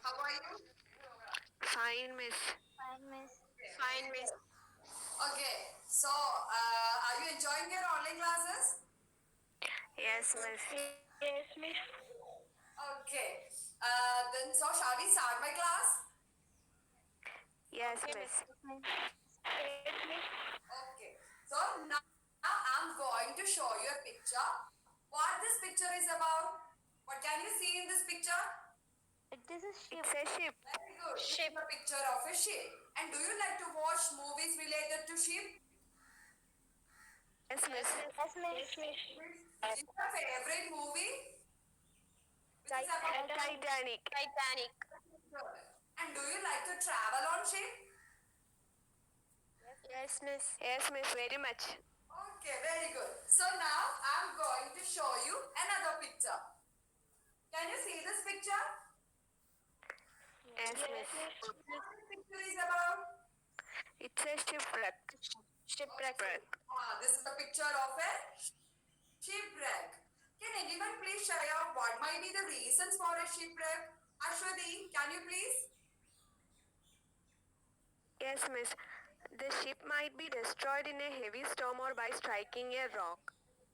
How are you? Fine, miss. Fine, miss. Fine, miss. Okay, so are you enjoying your online classes? Yes, miss. Yes, miss. Okay, then so shall we start my class? Yes, Okay, miss. Yes, miss. Okay, so now I'm going to show you a picture. What this picture is about? What can you see in this picture? It is a ship. It's a ship. Very good. This is a picture of a ship. And do you like to watch movies related to ship? Yes, miss. Yes, miss. Which is your favorite movie? Which is about Titanic. Good. And do you like to travel on ship? Yes, miss. Yes, miss. Very much. Okay, very good. So now I'm going to show you another picture. Can you see this picture? Yes, miss. What this picture is about? It's a shipwreck. Shipwreck. This is the picture of a shipwreck. Can anyone please share what might be the reasons for a shipwreck? Ashwati, can you please? Yes, miss. The ship might be destroyed in a heavy storm or by striking a rock.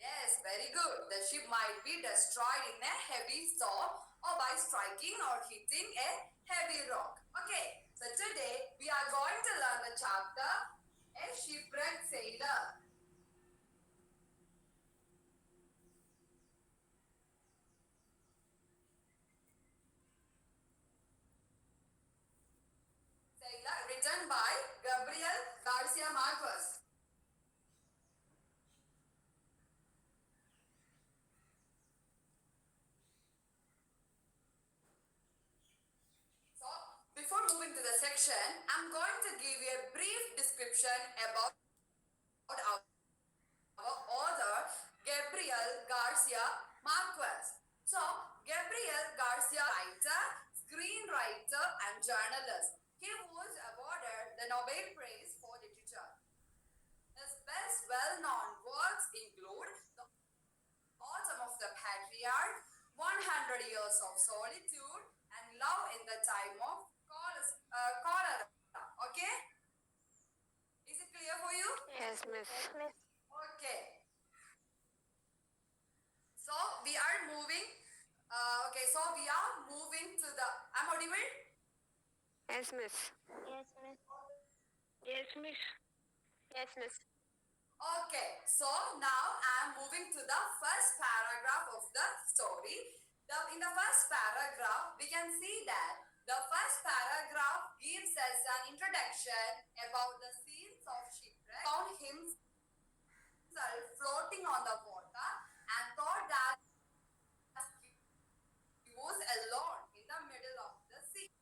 Yes, very good. The ship might be destroyed in a heavy storm or by striking or hitting a heavy rock. Okay, so today we are going to learn the chapter A Shipwrecked Sailor. Sailor written by Gabriel Garcia Marquez. So, before moving to the section, I'm going to give you a brief description about our author, Gabriel Garcia Marquez. So, Gabriel Garcia, writer, screenwriter, and journalist. He was awarded the Nobel Prize for Literature. His best well-known works include The Autumn of the Patriarch, 100 Years of Solitude, and Love in the Time of Cholera. Okay? Is it clear for you? Yes, miss. Yes, miss. Okay. So we are moving. Okay, so we are moving to the. I'm audible? Yes, miss. Yes, miss. Yes, miss. Yes, miss. Okay, so now I'm moving to the first paragraph of the story. In the first paragraph, we can see that the first paragraph gives us an introduction about the scenes of shipwreck. Found himself floating on the water and thought that he was alone in the middle of the sea.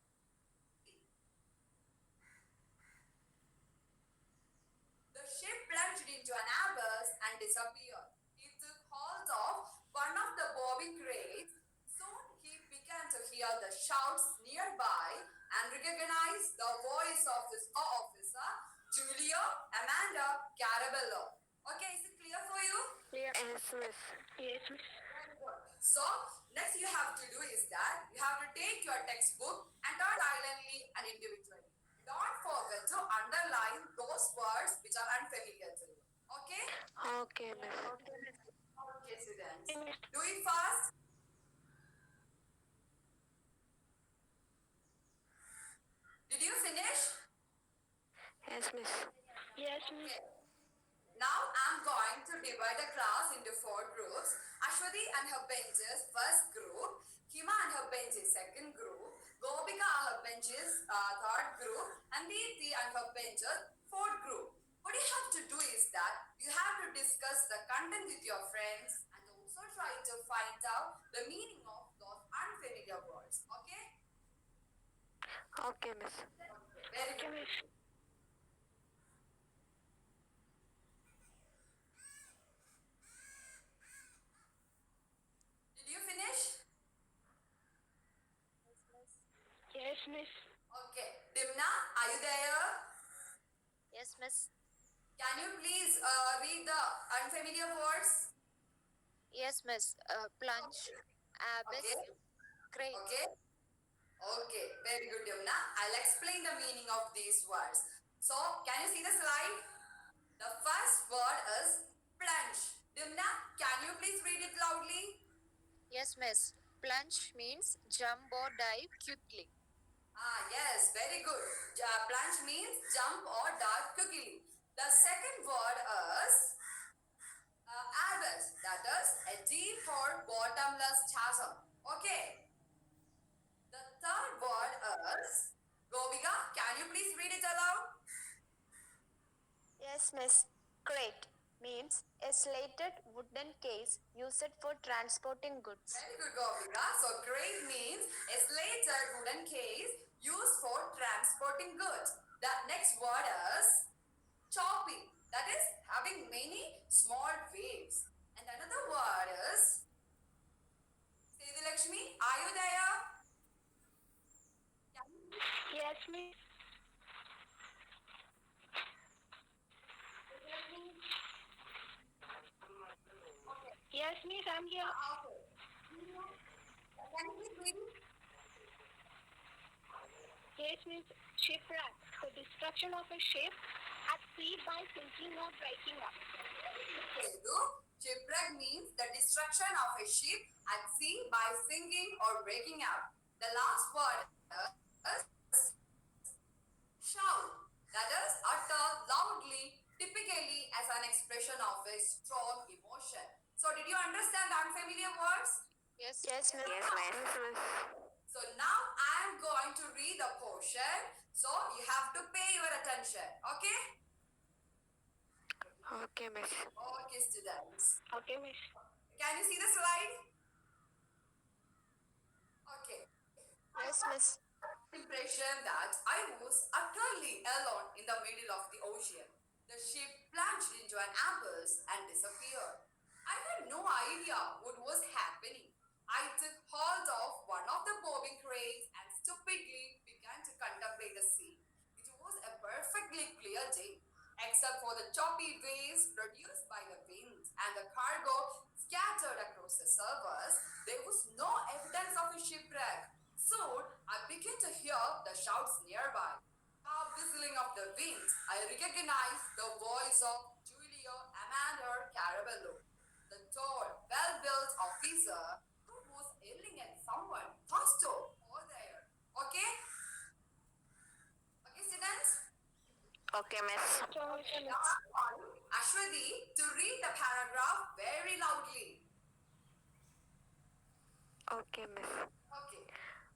The ship plunged into an abyss and disappeared. He took hold of one of the bobbing crates. Soon he began to hear the shouts nearby and recognized the voice of his co-officer, Julio Amanda Carabello. Okay, is it clear for you? Yes, miss. Yes, miss. Very good. So, next you have to do is that you have to take your textbook and turn silently and individually. Don't forget to underline those words which are unfamiliar to you. Okay? Okay, miss. Okay, students. Do it fast. Did you finish? Yes, miss. Yes, miss. Okay. Now I'm going to divide the class into 4 groups. Ashwati and her benches first group, Hima and her benches second group, Gopika and her benches third group, and Neeti and her benches fourth group. What you have to do is that you have to discuss the content with your friends and also try to find out the meaning of those unfamiliar words. Okay? Okay, miss. Very good. Miss. Did you finish? Yes, miss. Okay. Dimna, are you there? Yes, miss. Can you please read the unfamiliar words? Yes, miss. Plunge, abyss, Okay. crate. Okay. Okay. Very good, Yamuna. I'll explain the meaning of these words. So, can you see the slide? The first word is plunge. Dimna, can you please read it loudly? Yes, miss. Plunge means jump or dive quickly. Ah, yes, very good. Plunge means jump or dive quickly. The second word is abyss, that is a deep or bottomless chasm. Okay. The third word is Govika. Can you please read it aloud? Yes, miss. Crate means a slated wooden case used for transporting goods. Very good, Govika. So, crate means a slated wooden case used for transporting goods. The next word is choppy, that is having many small waves. And another word is Sethi Lakshmi. Are you there? Yes, miss. Yes, miss, I'm here. Okay. Can you please read it? Yes, miss. Shipwreck. The destruction of a ship at sea by sinking or breaking up. Telugu. Shipwreck means the destruction of a ship at sea by sinking or breaking up. The last word is shout. That is utter loudly, typically as an expression of a strong emotion. So, did you understand the unfamiliar words? Yes, Yes, miss. Yes, miss. So now I am going to read the portion. So you have to pay your attention. Okay? Okay, miss. Okay, students. Okay, miss. Can you see the slide? Okay. I Yes, got miss. the impression that I was utterly alone in the middle of the ocean. The ship plunged into an abyss and disappeared. I had no idea what was happening. I took hold of one of the bobbing crates and stupidly began to contemplate the sea. It was a perfectly clear day, except for the choppy waves produced by the winds and the cargo scattered across the surface. There was no evidence of a shipwreck. Soon I began to hear the shouts nearby. Sharp whistling of the wind. I recognized the voice of Giulio Amander Carabello, the tall, well-built officer who was yelling at someone. Faster! Over there. Okay? Okay, students? Okay, miss. Now I'm calling Ashwati to read the paragraph very loudly. Okay, miss. Okay.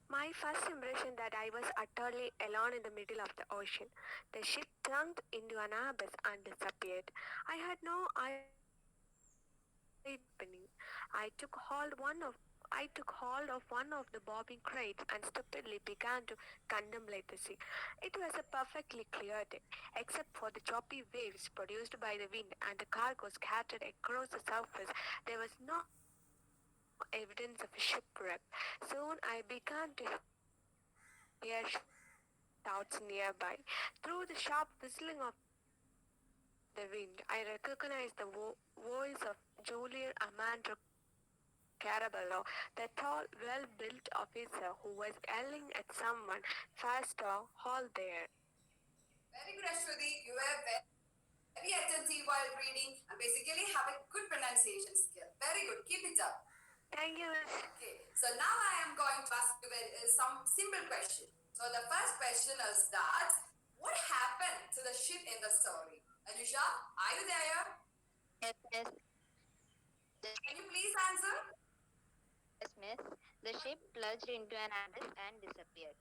My first impression that I was utterly alone in the middle of the ocean. The ship plunged into an abyss and disappeared. I had no idea what was happening. I took hold of one of the bobbing crates and stupidly began to contemplate the sea. It was a perfectly clear day, except for the choppy waves produced by the wind and the cargo scattered across the surface. There was no evidence of a shipwreck. Soon I began to hear shouts nearby. Through the sharp whistling of the wind, I recognized the voice of Julia Amanda Caraballo, the tall, well-built officer who was yelling at someone, faster, hold there. Very good, Ashwati. You were very attentive while reading and basically have a good pronunciation skill. Very good. Keep it up. Thank you, miss. Okay. So now I am going to ask you some simple question. So the first question is that what happened to the ship in the story? Anusha, are you there? Yes, miss. Can you please answer? Yes, miss. The ship plunged into an abyss and disappeared.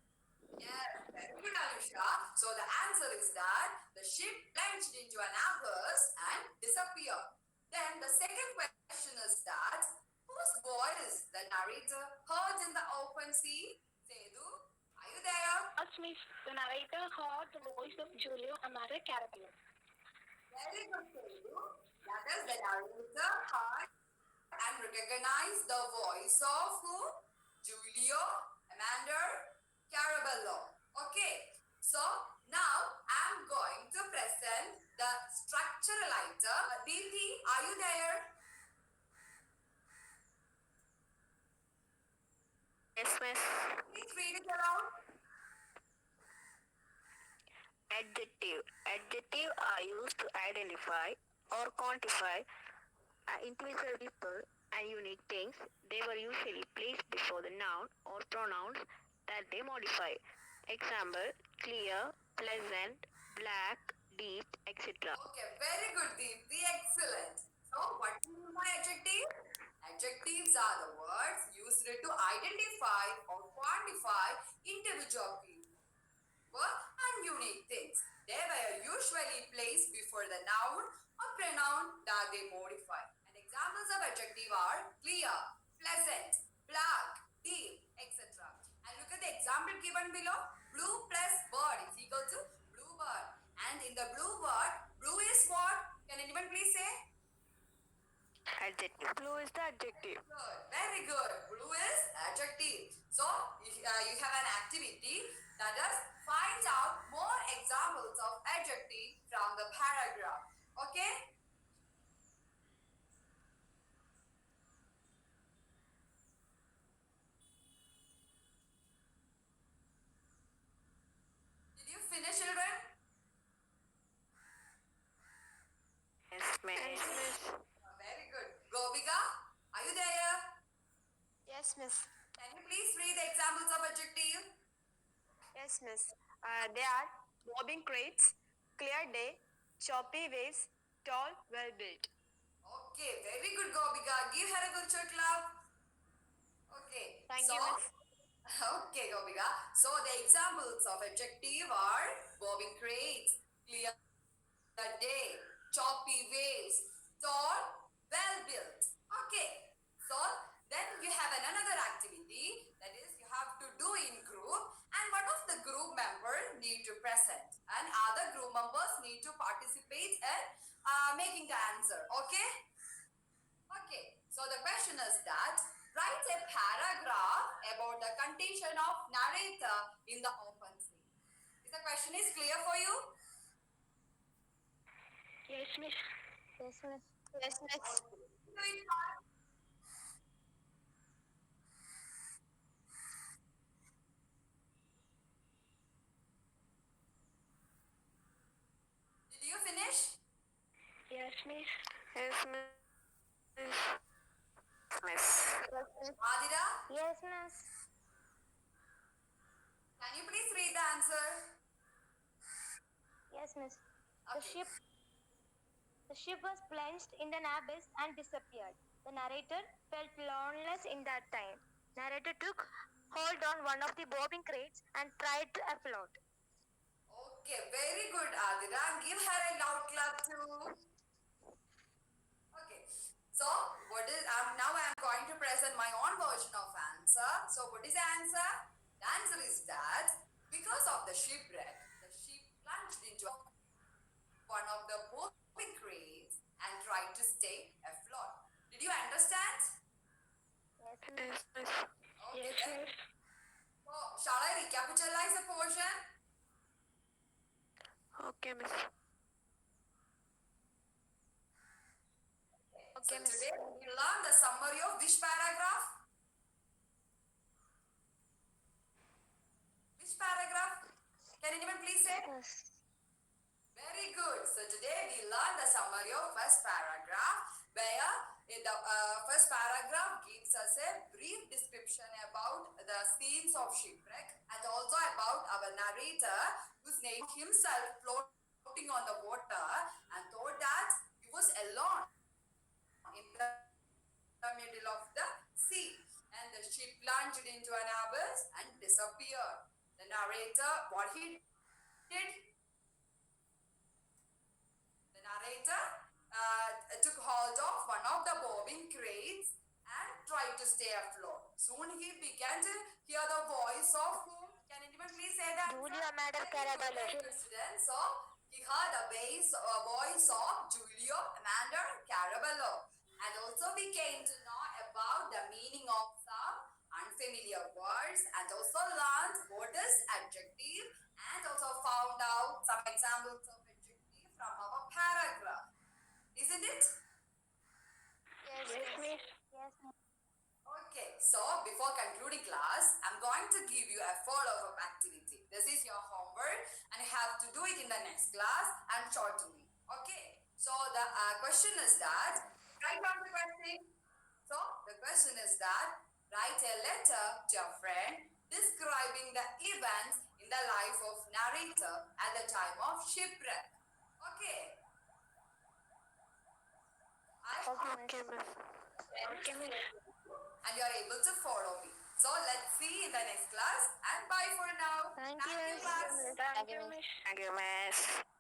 Yes, very good, Anusha. So the answer is that the ship plunged into an abyss and disappeared. Then the second question is that whose voice the narrator heard in the open sea? Sedu, are you there? Yes, miss. The narrator heard the voice of Giulio Amare Carabello. Very good, Sedu. That is the narrator heard and recognized the voice of who? Giulio Amander Carabello. Okay, so now I'm going to present the structural item. Deepthi, are you there? Yes, miss. Please read it aloud. Adjective. Adjective are used to identify or quantify individual people and unique things. They were usually placed before the noun or pronouns that they modify. Example, clear, pleasant, black, deep, etc. Okay, very good, Deepti. Excellent. So, what do you mean by adjective? Adjectives are the words used to identify or quantify individual people and unique things. They were usually placed before the noun or pronoun that they modify. And examples of adjective are clear, pleasant, black, deep, etc. And look at the example given below. Blue plus bird is equal to bluebird. And in the blue word, blue is what? Can anyone please say? Adjective. Blue is the adjective. Good. Very good. Blue is adjective. So you have an activity that is find out more examples of adjective from the paragraph. Okay? Did you finish, children? Yes, miss. Very good. Govika, are you there? Yes, miss. Can you please read the examples of adjective? Yes, miss. They are bobbing crates, clear day, choppy waves, tall, well built. Okay, very good, Govika. Give her a good clap. Okay. Thank So, you, miss. okay, Govika. So the examples of adjective are bobbing crates, clear day, choppy waves, tall, well built. Okay. So then you have another activity that is you have to do in group and one of the group member need to present and other group members need to participate in making the answer. Okay. Okay, so the question is that write a paragraph about the condition of narrator in the open sea. Is the question is clear for you? Yes, miss. Yes, miss. Yes, miss. Do it fast. Did you finish? Yes, miss. Yes, miss. Miss. Adira, Yes, miss. can you please read the answer? Yes, miss. The Okay. ship the ship was plunged in an abyss and disappeared. The narrator felt loneliness in that time. Narrator took hold on one of the bobbing crates and tried to afloat. Okay, very good, Adira. Give her a loud clap too. Okay. So what is now I am going to present my own version of answer. So what is the answer? The answer is that because of the shipwreck, the ship plunged into one of the bobbing crates and tried to stay afloat. Did you understand? Yes, miss. Yes, miss. Okay. Yes, miss. So shall I recapitalize the portion? Okay, miss. So Okay, miss. today we learn the summary of which paragraph? Which paragraph? Can anyone please say? Yes. Very good. So today we learn the summary of first paragraph where in the first paragraph gives us a brief description about the scenes of shipwreck and also about our narrator whose name himself floating on the water and thought that he was alone in the middle of the sea and the ship plunged into an abyss and disappeared. The narrator, what he did, the narrator took hold of one of the bobbing crates and tried to stay afloat. Soon he began to hear the voice of whom? Can anyone please say that? Julia Madam Very Caraballo. good, student. So he heard the voice of Giulio Amanda Caraballo. And also we came to know about the meaning of some unfamiliar words and also learned what is adjective and also found out some examples of adjective from our paragraph. Isn't it? Yes, Yes, miss. Yes, miss. Okay, so before concluding class, I'm going to give you a follow-up activity. This is your homework and you have to do it in the next class and shortly. Okay. So the question is that, write down the question. So the question is that, write a letter to a friend describing the events in the life of narrator at the time of shipwreck. Okay. I hope Okay, miss. Okay, miss. and you are able to follow me. So let's see in the next class and bye for now. Thank you, Thank you, miss. Max. Thank you, miss. Thank you, miss.